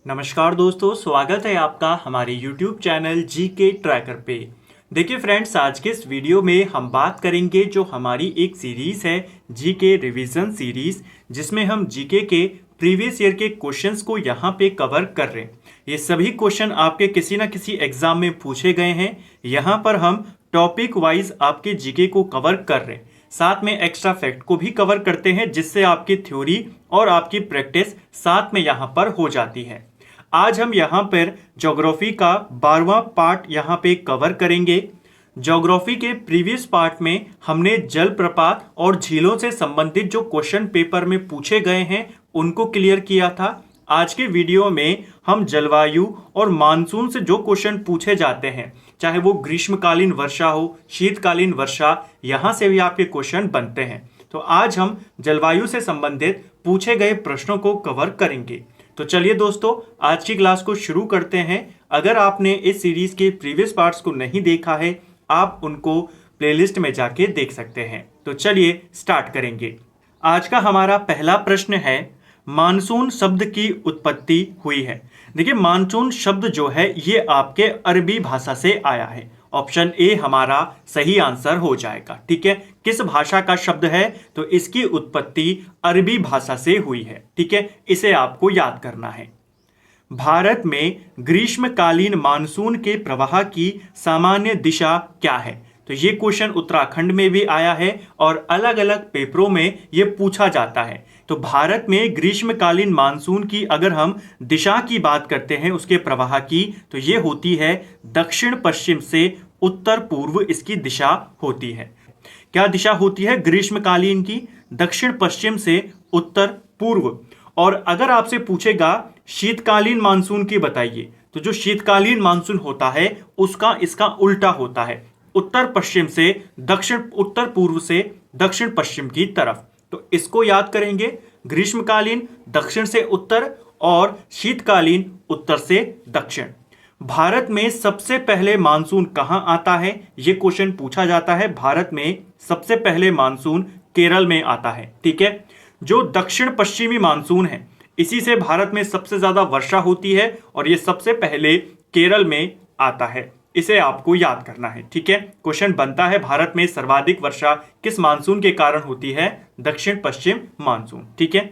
नमस्कार दोस्तों, स्वागत है आपका हमारे YouTube चैनल जीके ट्रैकर पे। देखिए फ्रेंड्स, आज के इस वीडियो में हम बात करेंगे जो हमारी एक सीरीज़ है जीके रिवीजन सीरीज़, जिसमें हम जीके के प्रीवियस ईयर के क्वेश्चंस को यहाँ पे कवर कर रहे हैं। ये सभी क्वेश्चन आपके किसी ना किसी एग्जाम में पूछे गए हैं। यहाँ पर हम टॉपिक वाइज आपके जीके को कवर कर रहे हैं, साथ में एक्स्ट्रा फैक्ट को भी कवर करते हैं, जिससे आपकी थ्योरी और आपकी प्रैक्टिस साथ में यहाँ पर हो जाती है। आज हम यहाँ पर ज्योग्राफी का 12वां पार्ट यहाँ पे कवर करेंगे। ज्योग्राफी के प्रीवियस पार्ट में हमने जलप्रपात और झीलों से संबंधित जो क्वेश्चन पेपर में पूछे गए हैं उनको क्लियर किया था। आज के वीडियो में हम जलवायु और मानसून से जो क्वेश्चन पूछे जाते हैं, चाहे वो ग्रीष्मकालीन वर्षा हो, शीतकालीन वर्षा, यहाँ से भी आपके क्वेश्चन बनते हैं। तो आज हम जलवायु से संबंधित पूछे गए प्रश्नों को कवर करेंगे। तो चलिए दोस्तों, आज की क्लास को शुरू करते हैं। अगर आपने इस सीरीज के प्रीवियस पार्ट्स को नहीं देखा है, आप उनको प्लेलिस्ट में जाके देख सकते हैं। तो चलिए स्टार्ट करेंगे। आज का हमारा पहला प्रश्न है, मानसून शब्द की उत्पत्ति हुई है। देखिए, मानसून शब्द जो है ये आपके अरबी भाषा से आया है। ऑप्शन ए हमारा सही आंसर हो जाएगा। ठीक है, किस भाषा का शब्द है? तो इसकी उत्पत्ति अरबी भाषा से हुई है। ठीक है, इसे आपको याद करना है। भारत में ग्रीष्मकालीन मानसून के प्रवाह की सामान्य दिशा क्या है? तो ये क्वेश्चन उत्तराखंड में भी आया है और अलग अलग पेपरों में ये पूछा जाता है। तो भारत में ग्रीष्मकालीन मानसून की अगर हम दिशा की बात करते हैं, उसके प्रवाह की, तो ये होती है दक्षिण पश्चिम से उत्तर पूर्व। इसकी दिशा होती है। क्या दिशा होती है ग्रीष्मकालीन की? दक्षिण पश्चिम से उत्तर पूर्व। और अगर आपसे पूछेगा शीतकालीन मानसून की बताइए, तो जो शीतकालीन मानसून होता है उसका इसका उल्टा होता है, उत्तर पश्चिम से दक्षिण, उत्तर पूर्व से दक्षिण पश्चिम की तरफ। तो इसको याद करेंगे, ग्रीष्मकालीन दक्षिण से उत्तर और शीतकालीन उत्तर से दक्षिण। भारत में सबसे पहले मानसून कहां आता है? यह क्वेश्चन पूछा जाता है। भारत में सबसे पहले मानसून केरल में आता है। ठीक है, जो दक्षिण पश्चिमी मानसून है, इसी से भारत में सबसे ज्यादा वर्षा होती है और यह सबसे पहले केरल में आता है। इसे आपको याद करना है। ठीक है, क्वेश्चन बनता है, भारत में सर्वाधिक वर्षा किस मानसून के कारण होती है? दक्षिण पश्चिम मानसून। ठीक है,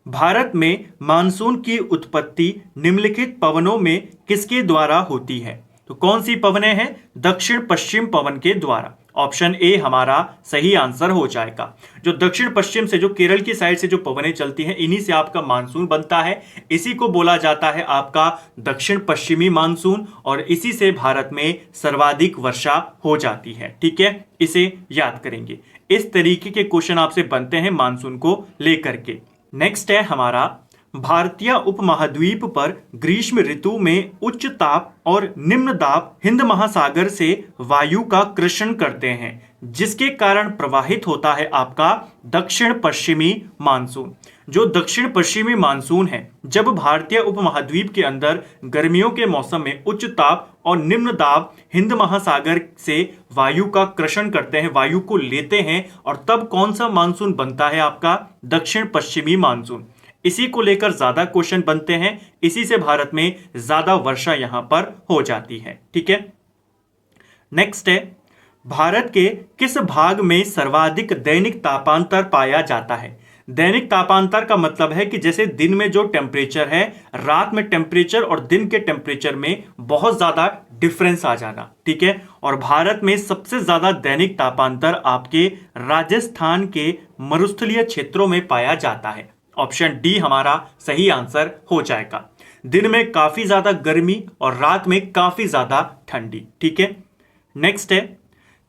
भारत में मानसून की उत्पत्ति निम्नलिखित पवनों में किसके द्वारा होती है? तो कौन सी पवनें हैं? दक्षिण पश्चिम पवन के द्वारा। ऑप्शन ए हमारा सही आंसर हो जाएगा। जो दक्षिण पश्चिम से, जो केरल की साइड से जो पवनें चलती हैं, इन्हीं से आपका मानसून बनता है। इसी को बोला जाता है आपका दक्षिण पश्चिमी मानसून और इसी से भारत में सर्वाधिक वर्षा हो जाती है। ठीक है, इसे याद करेंगे। इस तरीके के क्वेश्चन आपसे बनते हैं मानसून को लेकर के। नेक्स्ट है हमारा, भारतीय उपमहाद्वीप पर ग्रीष्म ऋतु में उच्च ताप और निम्न दाब हिंद महासागर से वायु का कृषण करते हैं, जिसके कारण प्रवाहित होता है आपका दक्षिण पश्चिमी मानसून। जो दक्षिण पश्चिमी मानसून है, जब भारतीय उपमहाद्वीप के अंदर गर्मियों के मौसम में उच्च ताप और निम्न दाब हिंद महासागर से वायु का कृषण करते हैं, वायु को लेते हैं, और तब कौन सा मानसून बनता है? आपका दक्षिण पश्चिमी मानसून। इसी को लेकर ज्यादा क्वेश्चन बनते हैं, इसी से भारत में ज्यादा वर्षा यहां पर हो जाती है। ठीक है, नेक्स्ट है, भारत के किस भाग में सर्वाधिक दैनिक तापांतर पाया जाता है? दैनिक तापांतर का मतलब है कि जैसे दिन में जो टेम्परेचर है, रात में टेम्परेचर और दिन के टेम्परेचर में बहुत ज्यादा डिफरेंस आ जाना। ठीक है, और भारत में सबसे ज्यादा दैनिक तापांतर आपके राजस्थान के मरुस्थलीय क्षेत्रों में पाया जाता है। ऑप्शन डी हमारा सही आंसर हो जाएगा। दिन में काफी ज्यादा गर्मी और रात में काफी ज्यादा ठंडी। ठीक है, नेक्स्ट है,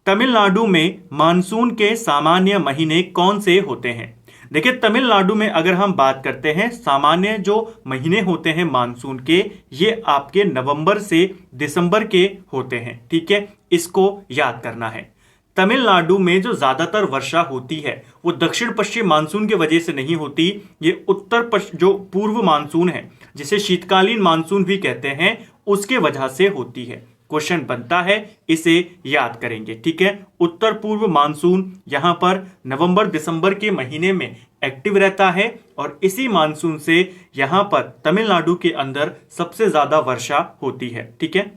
तमिलनाडु में मानसून के सामान्य महीने कौन से होते हैं? देखिए, तमिलनाडु में अगर हम बात करते हैं, सामान्य जो महीने होते हैं मानसून के, ये आपके नवंबर से दिसंबर के होते हैं। ठीक है, इसको याद करना है। तमिलनाडु में जो ज्यादातर वर्षा होती है वो दक्षिण पश्चिम मानसून की वजह से नहीं होती, ये उत्तर पश्चिम जो पूर्व मानसून है, जिसे शीतकालीन मानसून भी कहते हैं, उसके वजह से होती है। क्वेश्चन बनता है, इसे याद करेंगे। ठीक है, उत्तर पूर्व मानसून यहां पर नवंबर दिसंबर के महीने में एक्टिव रहता है और इसी मानसून से यहां पर तमिलनाडु के अंदर सबसे ज्यादा वर्षा होती है। ठीक है,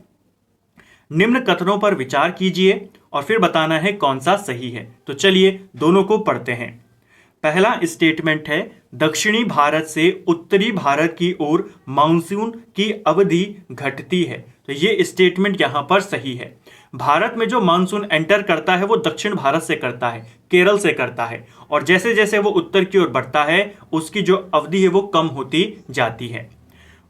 निम्न कथनों पर विचार कीजिए और फिर बताना है कौन सा सही है। तो चलिए दोनों को पढ़ते हैं। पहला स्टेटमेंट है, दक्षिणी भारत से उत्तरी भारत की ओर मानसून की अवधि घटती है। तो ये स्टेटमेंट यहां पर सही है। भारत में जो मानसून एंटर करता है वो दक्षिण भारत से करता है, केरल से करता है, और जैसे जैसे वो उत्तर की ओर बढ़ता है उसकी जो अवधि है वो कम होती जाती है।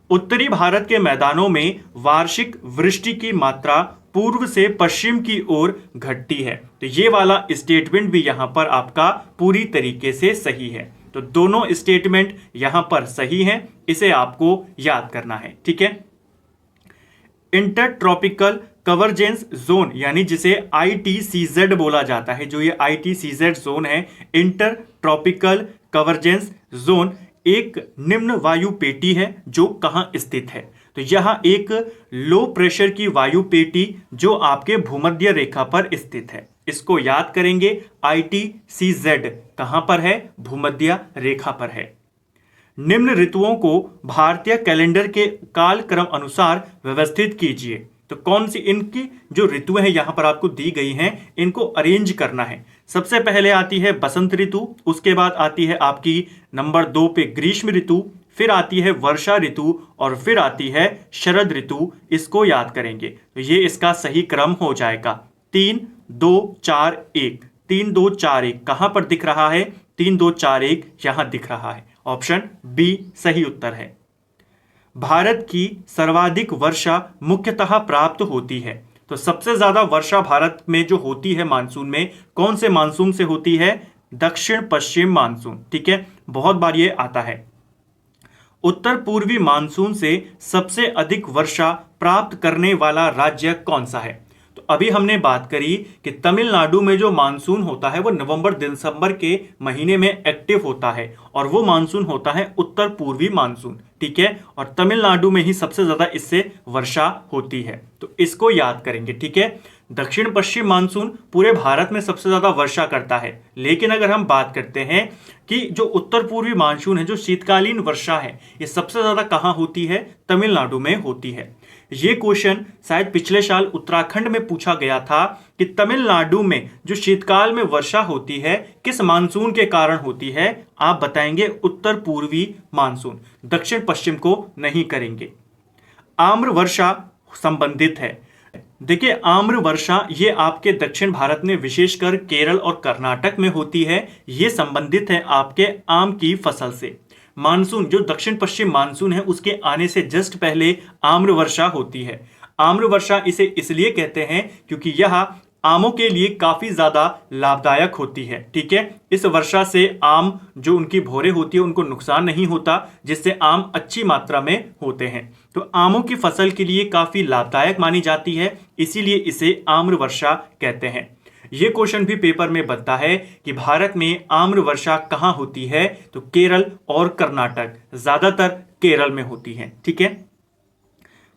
उत्तरी भारत के मैदानों में वार्षिक वृष्टि की मात्रा पूर्व से पश्चिम की ओर घटती है। तो ये वाला स्टेटमेंट भी यहां पर आपका पूरी तरीके से सही है। तो दोनों स्टेटमेंट यहां पर सही हैं, इसे आपको याद करना है। ठीक है, इंटर ट्रॉपिकल कवर्जेंस जोन यानी जिसे ITCZ बोला जाता है, जो ये ITCZ जोन है, इंटर ट्रॉपिकल कवर्जेंस जोन, एक निम्न वायु पेटी है जो कहां स्थित है। तो यह एक लो प्रेशर की वायु पेटी जो आपके भूमध्य रेखा पर स्थित है। इसको याद करेंगे, ITCZ कहां पर है, भूमध्य रेखा पर है। निम्न ऋतुओं को भारतीय कैलेंडर के कालक्रम अनुसार व्यवस्थित कीजिए। तो कौन सी इनकी जो ऋतुएं हैं यहां पर आपको दी गई हैं, इनको अरेंज करना है। सबसे पहले आती है बसंत ऋतु, उसके बाद आती है आपकी नंबर 2 पे ग्रीष्म ऋतु, फिर आती है वर्षा ऋतु और फिर आती है शरद ऋतु। इसको याद करेंगे तो ये इसका सही क्रम हो जाएगा 3 2 4 1। 3 2 4 1 कहां पर दिख रहा है, 3 2 4 1 यहां दिख रहा है। ऑप्शन बी सही उत्तर है। भारत की सर्वाधिक वर्षा मुख्यतः प्राप्त होती है। तो सबसे ज्यादा वर्षा भारत में जो होती है मानसून में, कौन से मानसून से होती है, दक्षिण पश्चिम मानसून। ठीक है, बहुत बार ये आता है। उत्तर पूर्वी मानसून से सबसे अधिक वर्षा प्राप्त करने वाला राज्य कौन सा है। तो अभी हमने बात करी कि तमिलनाडु में जो मानसून होता है वो नवंबर दिसंबर के महीने में एक्टिव होता है और वो मानसून होता है उत्तर पूर्वी मानसून। ठीक है, और तमिलनाडु में ही सबसे ज्यादा इससे वर्षा होती है, तो इसको याद करेंगे। ठीक है, दक्षिण पश्चिम मानसून पूरे भारत में सबसे ज्यादा वर्षा करता है, लेकिन अगर हम बात करते हैं कि जो उत्तर पूर्वी मानसून है, जो शीतकालीन वर्षा है, ये सबसे ज्यादा कहां होती है, तमिलनाडु में होती है। ये क्वेश्चन शायद पिछले साल उत्तराखंड में पूछा गया था कि तमिलनाडु में जो शीतकाल में वर्षा होती है किस मानसून के कारण होती है। आप बताएंगे उत्तर पूर्वी मानसून, दक्षिण पश्चिम को नहीं करेंगे। आम्र वर्षा संबंधित है। देखिए, आम्र वर्षा ये आपके दक्षिण भारत में विशेषकर केरल और कर्नाटक में होती है। ये संबंधित है आपके आम की फसल से। मानसून जो दक्षिण पश्चिम मानसून है उसके आने से जस्ट पहले आम्र वर्षा होती है। आम्र वर्षा इसे इसलिए कहते हैं क्योंकि यह आमों के लिए काफी ज्यादा लाभदायक होती है। ठीक है, इस वर्षा से आम जो उनकी भोरे होती है उनको नुकसान नहीं होता, जिससे आम अच्छी मात्रा में होते हैं। तो आमों की फसल के लिए काफी लाभदायक मानी जाती है, इसीलिए इसे आम्र वर्षा कहते हैं। यह क्वेश्चन भी पेपर में बनता है कि भारत में आम्र वर्षा कहां होती है, तो केरल और कर्नाटक, ज्यादातर केरल में होती है। ठीक है,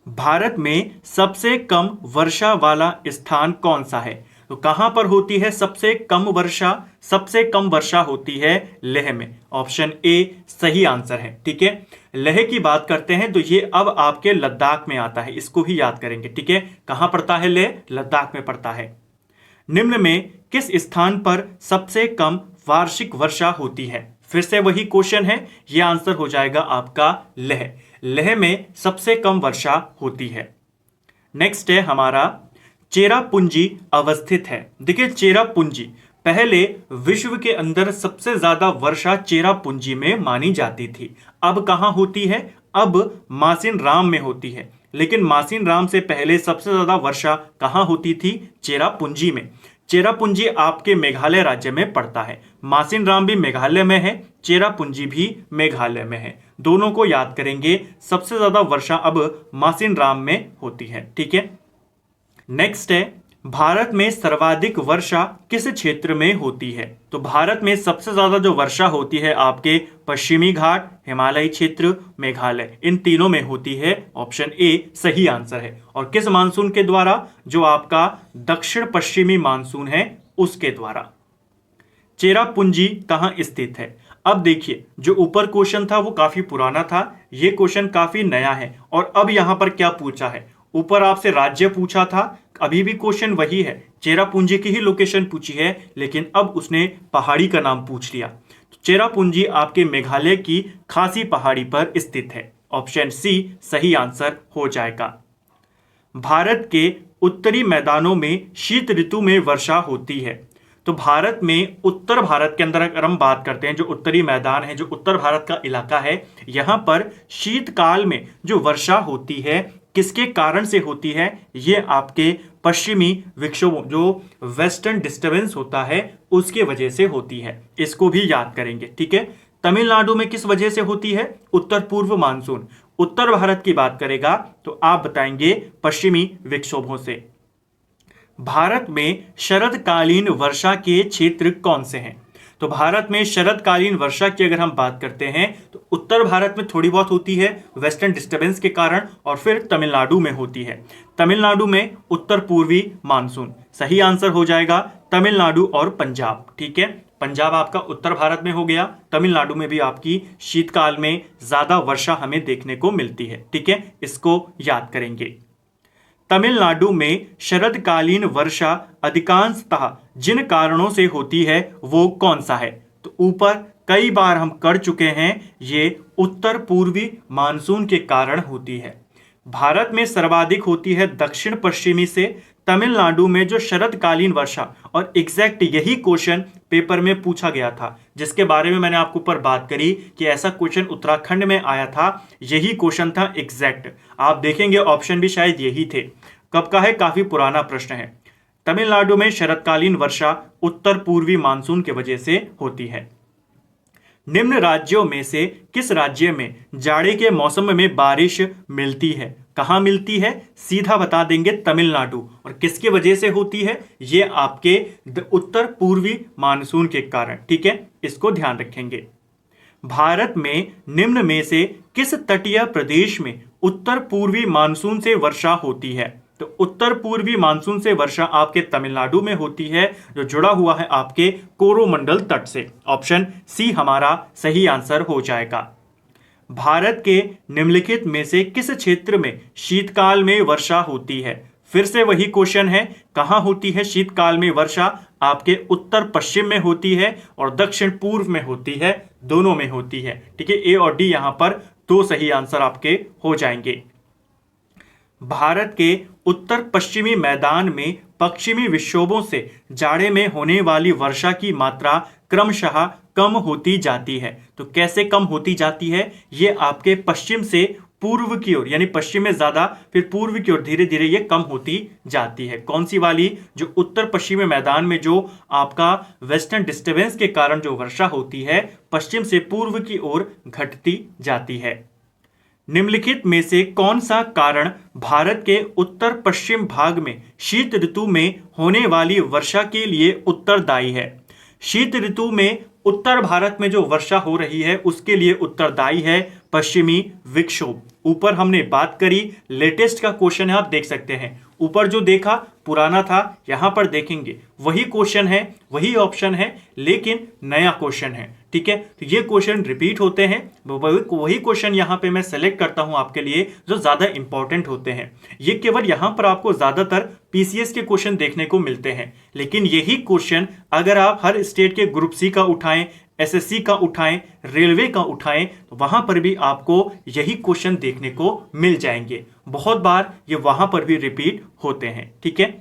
भारत में सबसे कम वर्षा वाला स्थान कौन सा है, तो कहां पर होती है सबसे कम वर्षा। सबसे कम वर्षा होती है लेह में। ऑप्शन ए सही आंसर है। ठीक है, लेह की बात करते हैं तो ये अब आपके लद्दाख में आता है, इसको ही याद करेंगे। ठीक है, कहां पड़ता है लेह, लद्दाख में पड़ता है। निम्न में किस स्थान पर सबसे कम वार्षिक वर्षा होती है। फिर से वही क्वेश्चन है, यह आंसर हो जाएगा आपका लेह। लेह में सबसे कम वर्षा होती है। नेक्स्ट है हमारा चेरापूंजी अवस्थित है। देखिए, चेरापूंजी पहले विश्व के अंदर सबसे ज्यादा वर्षा चेरापूंजी में मानी जाती थी। अब कहां होती है, अब मासिन राम में होती है। लेकिन मासिन राम से पहले सबसे ज्यादा वर्षा कहां होती थी, चेरापूंजी में। चेरापूंजी आपके मेघालय राज्य में पड़ता है। मासिन राम भी मेघालय में है, चेरापूंजी भी मेघालय में है। दोनों को याद करेंगे, सबसे ज्यादा वर्षा अब मासिन राम में होती है। ठीक है, नेक्स्ट है भारत में सर्वाधिक वर्षा किस क्षेत्र में होती है। तो भारत में सबसे ज्यादा जो वर्षा होती है आपके पश्चिमी घाट, हिमालयी क्षेत्र, मेघालय, इन तीनों में होती है। ऑप्शन ए सही आंसर है। और किस मानसून के द्वारा, जो आपका दक्षिण पश्चिमी मानसून है उसके द्वारा। चेरापूंजी कहां स्थित है। अब देखिए, जो ऊपर क्वेश्चन था वो काफी पुराना था, ये क्वेश्चन काफी नया है। और अब यहां पर क्या पूछा है, ऊपर आपसे राज्य पूछा था, अभी भी क्वेश्चन वही है, चेरापूंजी की ही लोकेशन पूछी है, लेकिन अब उसने पहाड़ी का नाम पूछ लिया। तो चेरापूंजी आपके मेघालय की खासी पहाड़ी पर स्थित है। ऑप्शन सी सही आंसर हो जाएगा। भारत के उत्तरी मैदानों में शीत ऋतु में वर्षा होती है। तो भारत में उत्तर भारत के अंदर अगर हम बात करते हैं, जो उत्तरी मैदान है, जो उत्तर भारत का इलाका है, यहां पर शीतकाल में जो वर्षा होती है किसके कारण से होती है, ये आपके पश्चिमी विक्षोभों, जो वेस्टर्न डिस्टर्बेंस होता है उसके वजह से होती है। इसको भी याद करेंगे, ठीक है। तमिलनाडु में किस वजह से होती है, उत्तर पूर्व मानसून। उत्तर भारत की बात करेगा तो आप बताएंगे पश्चिमी विक्षोभों से। भारत में शरदकालीन वर्षा के क्षेत्र कौन से हैं? तो भारत में शरदकालीन वर्षा की अगर हम बात करते हैं तो उत्तर भारत में थोड़ी बहुत होती है वेस्टर्न डिस्टर्बेंस के कारण, और फिर तमिलनाडु में होती है। तमिलनाडु में उत्तर पूर्वी मानसून सही आंसर हो जाएगा। तमिलनाडु और पंजाब, ठीक है, पंजाब आपका उत्तर भारत में हो गया, तमिलनाडु में भी आपकी शीतकाल में ज्यादा वर्षा हमें देखने को मिलती है, ठीक है, इसको याद करेंगे। तमिलनाडु में शरदकालीन वर्षा अधिकांशतः जिन कारणों से होती है वो कौन सा है? तो ऊपर कई बार हम कर चुके हैं, ये उत्तर पूर्वी मानसून के कारण होती है। भारत में सर्वाधिक होती है दक्षिण पश्चिमी से। तमिलनाडु में जो शरदकालीन वर्षा, और एग्जैक्ट यही क्वेश्चन पेपर में पूछा गया था, जिसके बारे में मैंने आपको ऊपर बात करी कि ऐसा क्वेश्चन उत्तराखंड में आया था, यही क्वेश्चन था एग्जैक्ट। आप देखेंगे ऑप्शन भी शायद यही थे। कब का है, काफी पुराना प्रश्न है। तमिलनाडु में शरदकालीन वर्षा उत्तर पूर्वी मानसून की वजह से होती है। निम्न राज्यों में से किस राज्य में जाड़े के मौसम में बारिश मिलती है? कहां मिलती है? सीधा बता देंगे तमिलनाडु। और किसकी वजह से होती है? ये आपके उत्तर पूर्वी मानसून के कारण, ठीक है, इसको ध्यान रखेंगे। भारत में निम्न में से किस तटीय प्रदेश में उत्तर पूर्वी मानसून से वर्षा होती है? तो उत्तर पूर्वी मानसून से वर्षा आपके तमिलनाडु में होती है, जो जुड़ा हुआ है आपके कोरोमंडल तट से। ऑप्शन सी हमारा सही आंसर हो जाएगा। भारत के निम्नलिखित में से किस क्षेत्र में शीतकाल में वर्षा होती है? फिर से वही क्वेश्चन है, कहां होती है शीतकाल में वर्षा? आपके उत्तर पश्चिम में होती है और दक्षिण पूर्व में होती है, दोनों में होती है, ठीक है। ए और डी यहां पर दो सही आंसर आपके हो जाएंगे। भारत के उत्तर पश्चिमी मैदान में पश्चिमी विक्षोभों से जाड़े में होने वाली वर्षा की मात्रा क्रमशः कम होती जाती है। तो कैसे कम होती जाती है? ये आपके पश्चिम से पूर्व की ओर, यानी पश्चिम में ज्यादा, फिर पूर्व की ओर धीरे धीरे ये कम होती जाती है। कौन सी वाली? जो उत्तर पश्चिमी मैदान में जो आपका वेस्टर्न डिस्टर्बेंस के कारण जो वर्षा होती है, पश्चिम से पूर्व की ओर घटती जाती है। निम्नलिखित में से कौन सा कारण भारत के उत्तर पश्चिम भाग में शीत ऋतु में होने वाली वर्षा के लिए उत्तरदायी है? शीत ऋतु में उत्तर भारत में जो वर्षा हो रही है उसके लिए उत्तरदायी है पश्चिमी विक्षोभ। ऊपर हमने बात करी, लेटेस्ट का क्वेश्चन है, आप देख सकते हैं। ऊपर जो देखा पुराना था, यहां पर देखेंगे वही क्वेश्चन है, वही ऑप्शन है, लेकिन नया क्वेश्चन है, ठीक है। तो ये क्वेश्चन रिपीट होते हैं, वही क्वेश्चन यहां पे मैं सेलेक्ट करता हूं आपके लिए जो ज्यादा इंपॉर्टेंट होते हैं। ये केवल यहां पर आपको ज्यादातर पीसीएस के क्वेश्चन देखने को मिलते हैं, लेकिन यही क्वेश्चन अगर आप हर स्टेट के ग्रुप सी का उठाएं, एसएससी का उठाएं, रेलवे का उठाएं, तो वहां पर भी आपको यही क्वेश्चन देखने को मिल जाएंगे। बहुत बार ये वहां पर भी रिपीट होते हैं, ठीक है।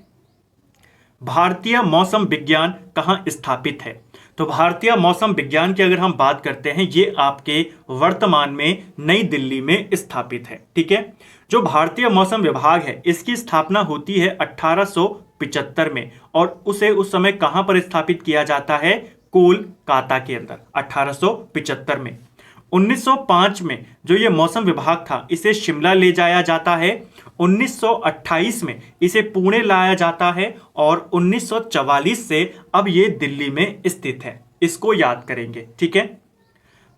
भारतीय मौसम विज्ञान कहां स्थापित है? तो भारतीय मौसम विज्ञान की अगर हम बात करते हैं, ये आपके वर्तमान में नई दिल्ली में स्थापित है, ठीक है। जो भारतीय मौसम विभाग है, इसकी स्थापना होती है 1875 में, और उसे उस समय कहां पर स्थापित किया जाता है? कोलकाता के अंदर 1875 में। 1905 में जो ये मौसम विभाग था, इसे शिमला ले जाया जाता है। 1928 में इसे पुणे लाया जाता है, और 1944 से अब ये दिल्ली में स्थित है। इसको याद करेंगे, ठीक है।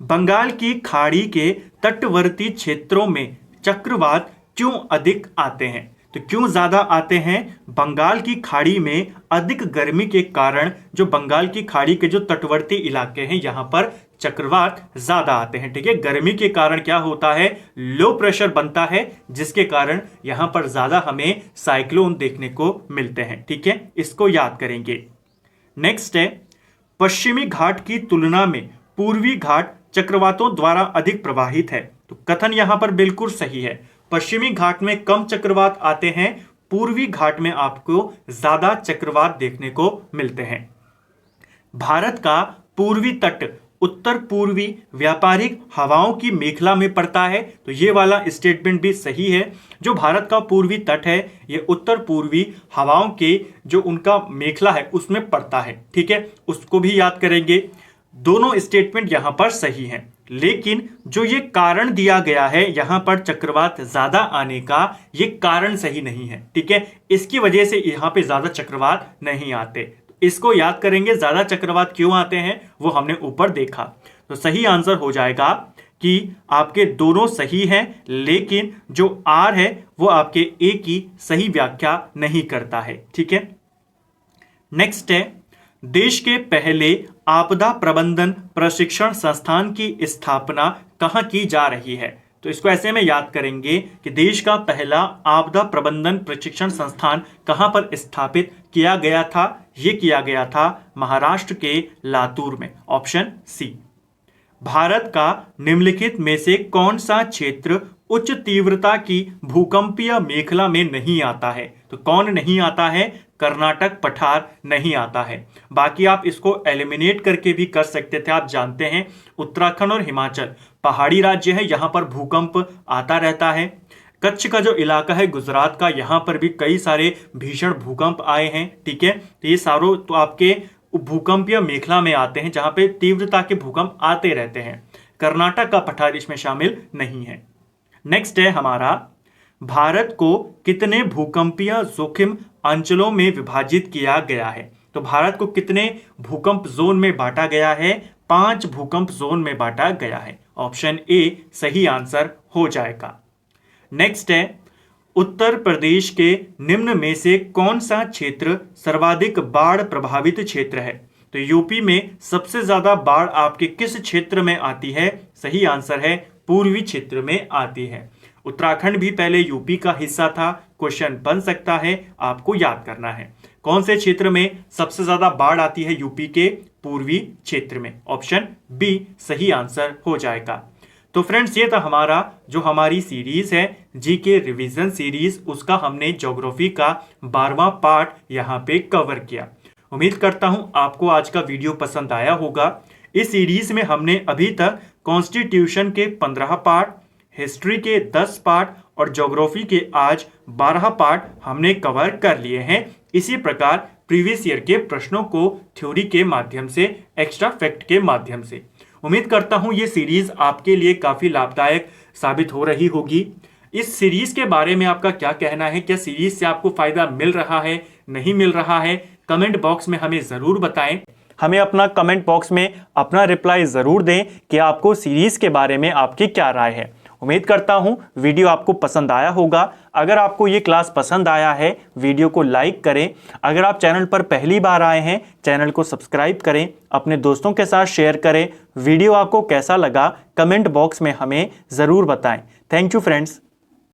बंगाल की खाड़ी के तटवर्ती क्षेत्रों में चक्रवात क्यों अधिक आते हैं? तो क्यों ज्यादा आते हैं? बंगाल की खाड़ी में अधिक गर्मी के कारण जो बंगाल की खाड़ी के जो तटवर्ती इलाके हैं, यहां पर चक्रवात ज्यादा आते हैं। ठीक है, गर्मी के कारण क्या होता है, लो प्रेशर बनता है, जिसके कारण यहां पर ज्यादा हमें साइक्लोन देखने को मिलते हैं। ठीक है, इसको याद करेंगे। नेक्स्ट है, पश्चिमी घाट की तुलना में पूर्वी घाट चक्रवातों द्वारा अधिक प्रभावित है। तो कथन यहां पर बिल्कुल सही है। पश्चिमी घाट में कम चक्रवात आते हैं, पूर्वी घाट में आपको ज्यादा चक्रवात देखने को मिलते हैं। भारत का पूर्वी तट उत्तर पूर्वी व्यापारिक हवाओं की मेखला में पड़ता है। तो ये वाला स्टेटमेंट भी सही है। जो भारत का पूर्वी तट है ये उत्तर पूर्वी हवाओं के जो उनका मेखला है उसमें पड़ता है। ठीक है, उसको भी याद करेंगे। दोनों स्टेटमेंट यहां पर सही हैं, लेकिन जो ये कारण दिया गया है यहां पर चक्रवात ज्यादा आने का, ये कारण सही नहीं है। ठीक है, इसकी वजह से यहां पे ज्यादा चक्रवात नहीं आते। इसको याद करेंगे, ज्यादा चक्रवात क्यों आते हैं वो हमने ऊपर देखा। तो सही आंसर हो जाएगा कि आपके दोनों सही हैं, लेकिन जो आर है वो आपके ए की सही व्याख्या नहीं करता है। ठीक है, नेक्स्ट है, देश के पहले आपदा प्रबंधन प्रशिक्षण संस्थान की स्थापना कहां की जा रही है। तो इसको ऐसे में याद करेंगे कि देश का पहला आपदा प्रबंधन प्रशिक्षण संस्थान कहां पर स्थापित किया गया था। यह किया गया था महाराष्ट्र के लातूर में, ऑप्शन सी। भारत का निम्नलिखित में से कौन सा क्षेत्र उच्च तीव्रता की भूकंपीय मेखला में नहीं आता है। तो कौन नहीं आता है, कर्नाटक पठार नहीं आता है। बाकी आप इसको एलिमिनेट करके भी कर सकते थे। आप जानते हैं उत्तराखंड और हिमाचल पहाड़ी राज्य है, यहां पर भूकंप आता रहता है। कच्छ का जो इलाका है गुजरात का, यहां पर भी कई सारे भीषण भूकंप आए हैं। ठीक है, तो ये सारों तो आपके भूकंपीय मेखला में आते हैं जहां पे तीव्रता के भूकंप आते रहते हैं। कर्नाटक का पठार इसमें शामिल नहीं है। नेक्स्ट है हमारा, भारत को कितने भूकंपीय जोखिम अंचलों में विभाजित किया गया है। तो भारत को कितने भूकंप जोन में बांटा गया है, 5 भूकंप जोन में बांटा गया है। ऑप्शन ए सही आंसर हो जाएगा। नेक्स्ट है, उत्तर प्रदेश के निम्न में से कौन सा क्षेत्र सर्वाधिक बाढ़ प्रभावित क्षेत्र है। तो यूपी में सबसे ज्यादा बाढ़ आपके किस क्षेत्र में आती है। सही आंसर है पूर्वी क्षेत्र में आती है। उत्तराखंड भी पहले यूपी का हिस्सा था, क्वेश्चन बन सकता है, आपको याद करना है कौन से क्षेत्र में सबसे ज्यादा बाढ़ आती है। यूपी के पूर्वी क्षेत्र में, ऑप्शन बी सही आंसर हो जाएगा। तो फ्रेंड्स, ये था हमारा जो हमारी सीरीज है जीके रिवीजन सीरीज, उसका हमने ज्योग्राफी का 12वां पार्ट यहाँ पे कवर किया। उम्मीद करता हूं आपको आज का वीडियो पसंद आया होगा। इस सीरीज में हमने अभी तक कॉन्स्टिट्यूशन के 15 पार्ट, हिस्ट्री के 10 पार्ट और ज्योग्राफी के आज 12 पार्ट हमने कवर कर लिए हैं। इसी प्रकार प्रीवियस ईयर के प्रश्नों को थ्योरी के माध्यम से, एक्स्ट्रा फैक्ट के माध्यम से। उम्मीद करता हूं ये सीरीज आपके लिए काफी लाभदायक साबित हो रही होगी। इस सीरीज के बारे में आपका क्या कहना है, क्या सीरीज से आपको फायदा मिल रहा है, नहीं मिल रहा है, कमेंट बॉक्स में हमें जरूर बताएं। हमें अपना कमेंट बॉक्स में अपना रिप्लाई जरूर दें कि आपको सीरीज के बारे में आपकी क्या राय है। उम्मीद करता हूं वीडियो आपको पसंद आया होगा। अगर आपको ये क्लास पसंद आया है, वीडियो को लाइक करें। अगर आप चैनल पर पहली बार आए हैं, चैनल को सब्सक्राइब करें, अपने दोस्तों के साथ शेयर करें। वीडियो आपको कैसा लगा कमेंट बॉक्स में हमें ज़रूर बताएं। Thank you friends.